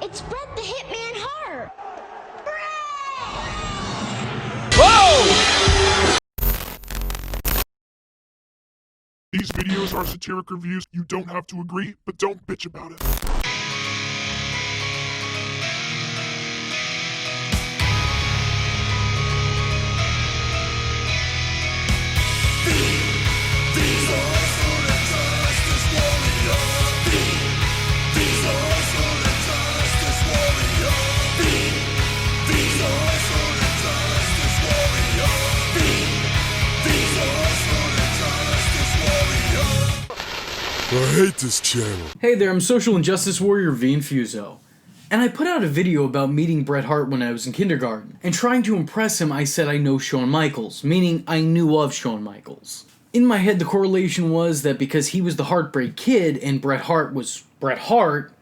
It's Bret the Hitman Hart. These videos are satiric reviews. You don't have to agree, but don't bitch about it. I hate this channel. Hey there, I'm Social Injustice Warrior V Infuso. And I put out a video about meeting Bret Hart when I was in kindergarten. And trying to impress him, I said I know Shawn Michaels, meaning I knew of Shawn Michaels. In my head, the correlation was that because he was the Heartbreak Kid and Bret Hart was Bret Hart,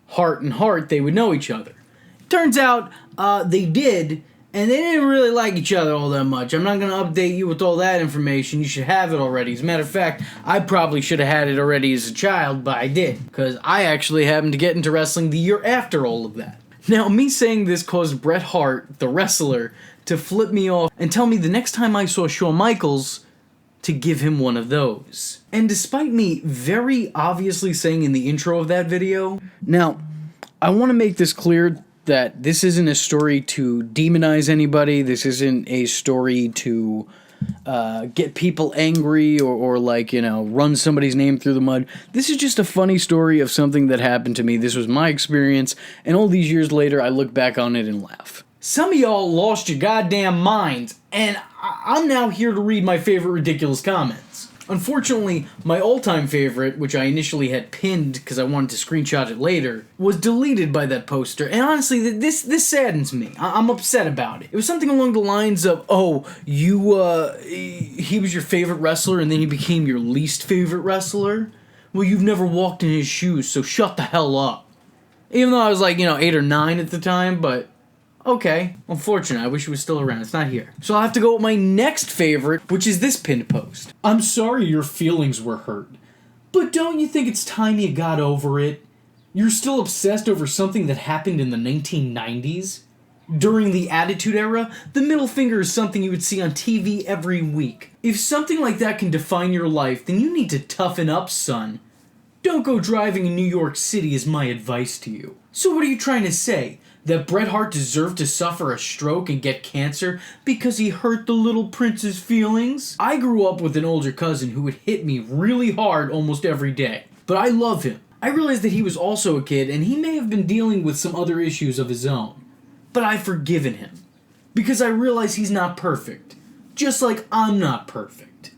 heart and heart, they would know each other. Turns out, they did, and they didn't really like each other all that much. I'm not going to update you with all that information. You should have it already. As a matter of fact, I probably should have had it already as a child, but I did. Because I actually happened to get into wrestling the year after all of that. Now, me saying this caused Bret Hart, the wrestler, to flip me off and tell me the next time I saw Shawn Michaels to give him one of those. And despite me very obviously saying in the intro of that video... Now, I want to make this clear that this isn't a story to demonize anybody. This isn't a story to get people angry or like, you know, run somebody's name through the mud. This is just a funny story of something that happened to me. This was my experience, and all these years later, I look back on it and laugh. Some of y'all lost your goddamn minds, and I'm now here to read my favorite ridiculous comments. Unfortunately, my all-time favorite, which I initially had pinned because I wanted to screenshot it later, was deleted by that poster, and honestly, this saddens me. I'm upset about it. It was something along the lines of, oh, he was your favorite wrestler and then he became your least favorite wrestler? Well, you've never walked in his shoes, so shut the hell up. Even though I was like, 8 or 9 at the time, but... okay, unfortunate, I wish it was still around, it's not here. So I'll have to go with my next favorite, which is this pinned post. I'm sorry your feelings were hurt, but don't you think it's time you got over it? You're still obsessed over something that happened in the 1990s? During the Attitude Era, the middle finger is something you would see on TV every week. If something like that can define your life, then you need to toughen up, son. Don't go driving in New York City is my advice to you. So what are you trying to say? That Bret Hart deserved to suffer a stroke and get cancer because he hurt the little prince's feelings? I grew up with an older cousin who would hit me really hard almost every day. But I love him. I realized that he was also a kid and he may have been dealing with some other issues of his own. But I've forgiven him. Because I realize he's not perfect. Just like I'm not perfect.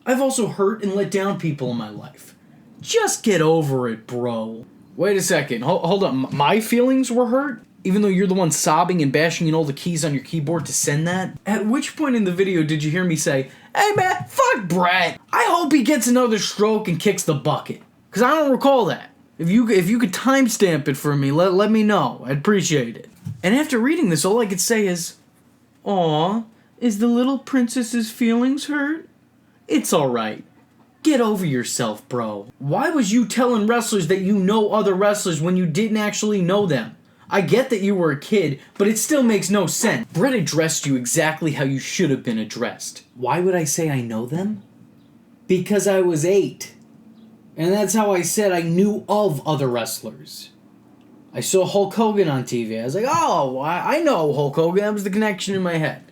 I've also hurt and let down people in my life. Just get over it, bro. Wait a second. Hold on. My feelings were hurt? Even though you're the one sobbing and bashing in all the keys on your keyboard to send that? At which point in the video did you hear me say, hey man, fuck Bret! I hope he gets another stroke and kicks the bucket. Because I don't recall that. If you could timestamp it for me, let me know. I'd appreciate it. And after reading this, all I could say is, aw, is the little princess's feelings hurt? It's alright. Get over yourself, bro. Why was you telling wrestlers that you know other wrestlers when you didn't actually know them? I get that you were a kid, but it still makes no sense. Bret addressed you exactly how you should have been addressed. Why would I say I know them? Because I was 8. And that's how I said I knew of other wrestlers. I saw Hulk Hogan on TV. I was like, oh, I know Hulk Hogan. That was the connection in my head.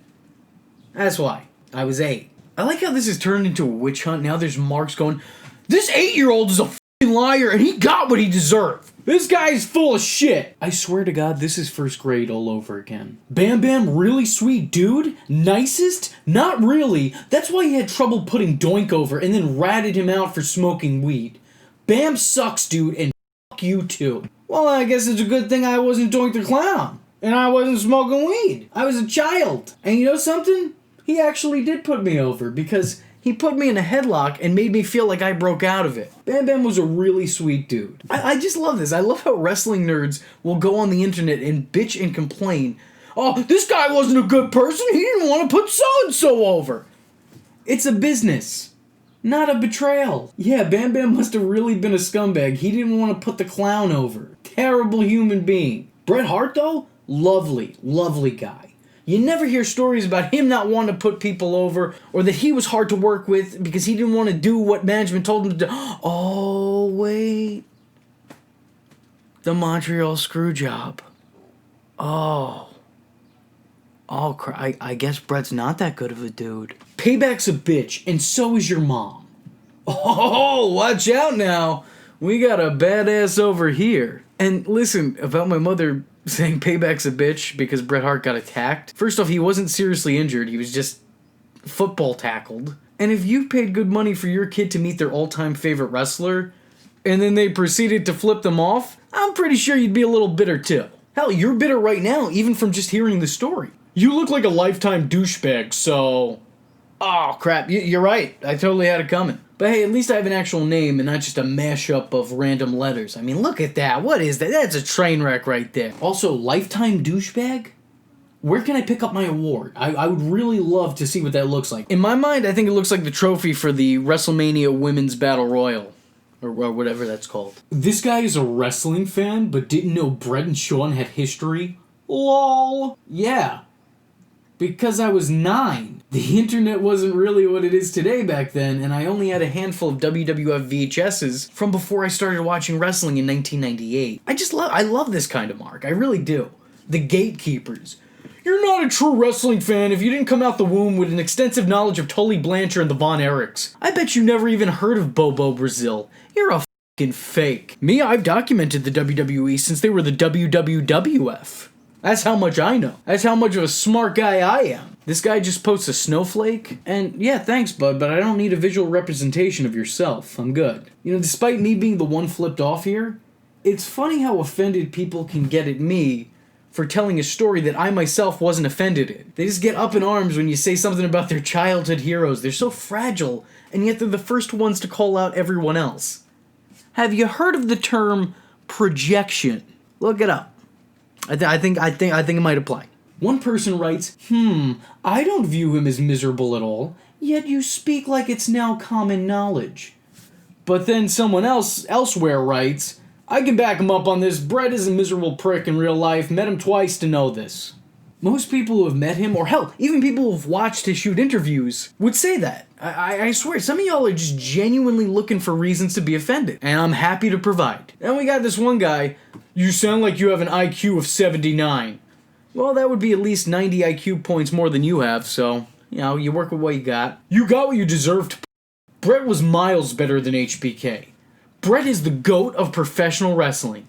That's why. I was 8. I like how this has turned into a witch hunt. Now there's marks going, this 8-year-old is a f***ing liar and he got what he deserved. This guy's full of shit. I swear to God, this is first grade all over again. Bam Bam, really sweet dude? Nicest? Not really. That's why he had trouble putting Doink over and then ratted him out for smoking weed. Bam sucks, dude, and fuck you too. Well, I guess it's a good thing I wasn't Doink the Clown. And I wasn't smoking weed. I was a child. And you know something? He actually did put me over because he put me in a headlock and made me feel like I broke out of it. Bam Bam was a really sweet dude. I just love this. I love how wrestling nerds will go on the internet and bitch and complain. Oh, this guy wasn't a good person. He didn't want to put so-and-so over. It's a business. Not a betrayal. Yeah, Bam Bam must have really been a scumbag. He didn't want to put the clown over. Terrible human being. Bret Hart, though? Lovely, lovely guy. You never hear stories about him not wanting to put people over, or that he was hard to work with because he didn't want to do what management told him to do. Oh, wait. The Montreal Screwjob. Oh, crap. I guess Bret's not that good of a dude. Payback's a bitch, and so is your mom. Oh, watch out now. We got a badass over here. And listen, about my mother saying Payback's a bitch because Bret Hart got attacked. First off, he wasn't seriously injured. He was just football tackled. And if you paid good money for your kid to meet their all-time favorite wrestler, and then they proceeded to flip them off, I'm pretty sure you'd be a little bitter too. Hell, you're bitter right now, even from just hearing the story. You look like a lifetime douchebag, so... Oh, crap, you're right. I totally had it coming. But hey, at least I have an actual name and not just a mashup of random letters. I mean, look at that. What is that? That's a train wreck right there. Also, lifetime douchebag? Where can I pick up my award? I would really love to see what that looks like. In my mind, I think it looks like the trophy for the WrestleMania Women's Battle Royal. Or whatever that's called. This guy is a wrestling fan, but didn't know Bret and Shawn had history? LOL. Yeah. Because I was 9. The internet wasn't really what it is today back then, and I only had a handful of WWF VHSs from before I started watching wrestling in 1998. I love this kind of mark. I really do. The gatekeepers. You're not a true wrestling fan if you didn't come out the womb with an extensive knowledge of Tully Blanchard and the Von Erichs. I bet you never even heard of Bobo Brazil. You're a fucking fake. Me, I've documented the WWE since they were the WWF. That's how much I know. That's how much of a smart guy I am. This guy just posts a snowflake, and yeah, thanks, bud, but I don't need a visual representation of yourself. I'm good. You know, despite me being the one flipped off here, it's funny how offended people can get at me for telling a story that I myself wasn't offended in. They just get up in arms when you say something about their childhood heroes. They're so fragile, and yet they're the first ones to call out everyone else. Have you heard of the term projection? Look it up. I think it might apply. One person writes, I don't view him as miserable at all, yet you speak like it's now common knowledge. But then someone else elsewhere writes, I can back him up on this. Bret is a miserable prick in real life. Met him twice to know this. Most people who have met him, or hell, even people who've watched his shoot interviews, would say that. I swear, some of y'all are just genuinely looking for reasons to be offended, and I'm happy to provide. And we got this one guy, you sound like you have an IQ of 79. Well, that would be at least 90 IQ points more than you have, so, you know, you work with what you got. You got what you deserved. Bret was miles better than HBK. Bret is the GOAT of professional wrestling.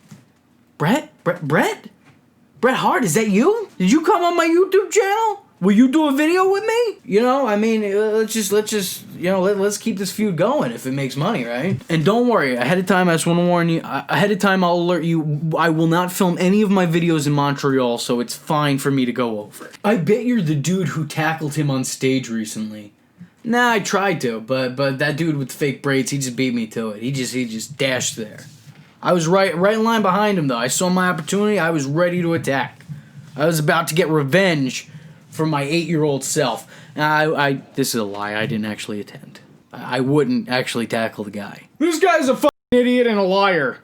Bret? Bret Hart, is that you? Did you come on my YouTube channel? Will you do a video with me? You know, I mean, let's keep this feud going if it makes money, right? And don't worry, ahead of time, I just want to warn you, ahead of time I'll alert you, I will not film any of my videos in Montreal, so it's fine for me to go over. I bet you're the dude who tackled him on stage recently. Nah, I tried to, but that dude with fake braids, he just beat me to it. He just dashed there. I was right in line behind him, though. I saw my opportunity. I was ready to attack. I was about to get revenge for my 8-year-old self. This is a lie. I didn't actually attend. I wouldn't actually tackle the guy. This guy's a fucking idiot and a liar.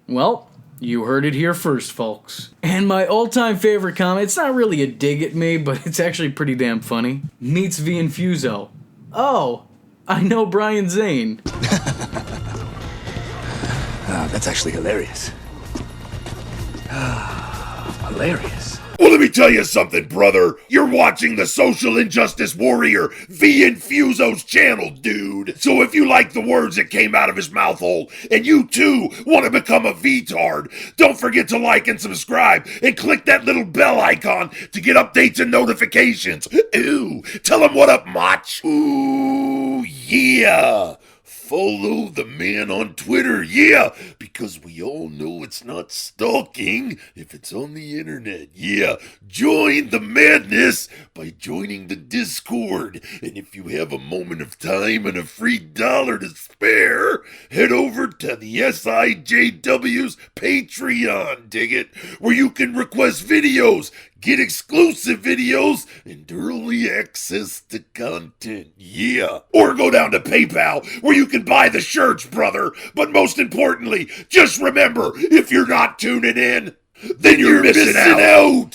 Well, you heard it here first, folks. And my all-time favorite comment, it's not really a dig at me, but it's actually pretty damn funny. Meets V Infuso. Oh, I know Brian Zane. That's actually hilarious. Hilarious. Well, let me tell you something, brother. You're watching the social injustice warrior V Infuso's channel, dude. So if you like the words that came out of his mouth hole, and you too want to become a V-tard, don't forget to like and subscribe, and click that little bell icon to get updates and notifications. Ooh, tell him what up, Mach. Ooh, yeah. Follow the man on Twitter, yeah, because we all know it's not stalking if it's on the internet, yeah. Join the madness by joining the Discord, and if you have a moment of time and a free dollar to spare, head over to the SIJW's Patreon, dig it, where you can request videos, get exclusive videos, and early access to content, yeah. Or go down to PayPal, where you can buy the shirts, brother. But most importantly, just remember, if you're not tuning in, then you're missing out.